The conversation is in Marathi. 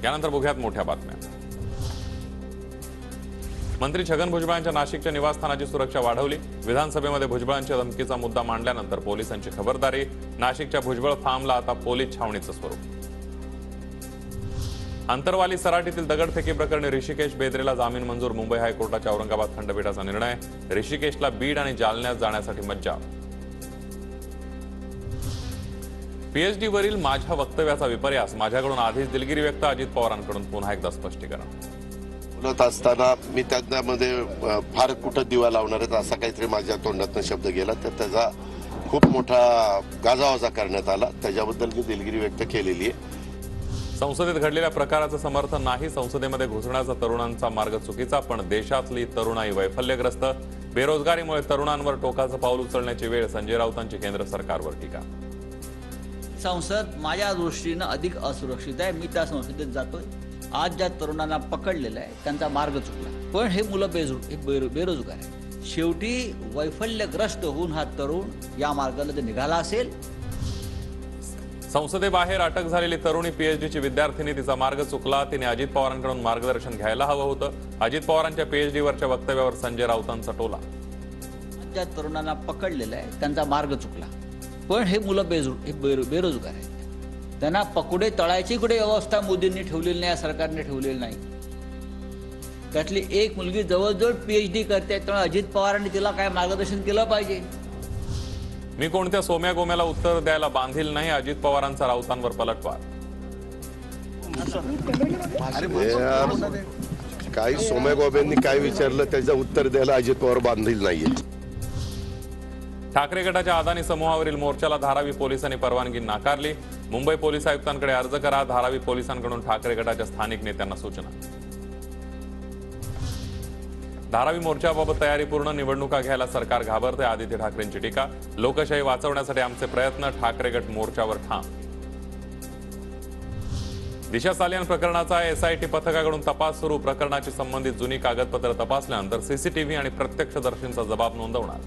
यानंतर बघूयात मोठ्या बातम्या। मंत्री छगन भुजबळांच्या नाशिकच्या निवासस्थानाची सुरक्षा वाढवली। विधानसभेमध्ये भुजबळांच्या धमकीचा मुद्दा मांडल्यानंतर पोलिसांची खबरदारी। नाशिकच्या भुजबळ फार्मला आता पोलीस छावणीचं स्वरूप। अंतरवाली सराटीतील दगडफेकी प्रकरणी ऋषिकेश बेदरेला जामीन मंजूर। मुंबई हायकोर्टाच्या औरंगाबाद खंडपीठाचा निर्णय। ऋषिकेशला बीड आणि जालन्यात जाण्यासाठी मज्जाव। पीएचडी वरील माझ्या वक्तव्याचा विपर्यास, माझ्याकडून आधीच दिलगिरी व्यक्त। अजित पवारांकडून पुन्हा एकदा स्पष्टीकरण। बोलत असताना मी त्यामध्ये फार कुठं दिवा लावणार आहेत असा काहीतरी माझ्या तोंडातून शब्द गेला, तर त्याचा खूप मोठा गाजावाजा करण्यात आला। त्याच्याबद्दल मी दिलगिरी व्यक्त केलेली आहे। संसदेत घडलेल्या प्रकाराचं समर्थन नाही। संसदेमध्ये घुसण्याचा तरुणांचा मार्ग चुकीचा, पण देशातली तरुणाई वैफल्यग्रस्त। बेरोजगारीमुळे तरुणांवर टोकाचं पाऊल उचलण्याची वेळ। संजय राऊतांची केंद्र सरकारवर टीका। संसद माझ्या दृष्टीनं अधिक असुरक्षित आहे। मी त्या संसदेत जातोय। आज ज्या तरुणांना पकडलेलं आहे त्यांचा मार्ग चुकला, पण हे मुलं बेरोजगार आहे। शेवटी वैफल्यग्रस्त होऊन हा तरुण या मार्गाला जर निघाला असेल। संसदेबाहेर अटक झालेली तरुणी पीएचडीची विद्यार्थिनी, तिचा मार्ग चुकला। तिने अजित पवारांकडून मार्गदर्शन घ्यायला हवं होतं। अजित पवारांच्या पीएचडीवरच्या वक्तव्यावर संजय राऊतांचा टोला। ज्या तरुणांना पकडलेलं आहे त्यांचा मार्ग चुकला, पण हे मुलं बेरोजगार आहेत। त्यांना पकडे तळायची कुठे व्यवस्था मोदींनी ठेवलेली नाही, या सरकारने ठेवलेली नाही। त्यातली एक मुलगी जवळजवळ पीएचडी करते, त्यामुळे अजित पवारांनी तिला काय मार्गदर्शन केलं पाहिजे। मी कोणत्या सोम्या गोम्याला उत्तर द्यायला बांधील नाही। अजित पवारांचा राऊतांवर पलटवार। काही सोम्या गोब्यांनी काय विचारलं त्याचं उत्तर द्यायला अजित पवार बांधील नाहीये। ठाकरे गटाच्या अदानी समूहावरील मोर्चाला धारावी पोलिसांनी परवानगी नाकारली। मुंबई पोलीस आयुक्तांकडे अर्ज करा। धारावी पोलिसांकडून ठाकरे गटाच्या स्थानिक नेत्यांना सूचना। धारावी मोर्चाबाबत तयारी पूर्ण, निवडणुका घ्यायला सरकार घाबरते। आदित्य ठाकरेंची टीका। लोकशाही वाचवण्यासाठी आमचे प्रयत्न। ठाकरे गट मोर्चावर ठाम। दिशा सालियान प्रकरणाचा एसआयटी पथकाकडून तपास सुरू। प्रकरणाची संबंधित जुनी कागदपत्र तपासल्यानंतर सीसीटीव्ही आणि प्रत्यक्षदर्शींचा जबाब नोंदवणार।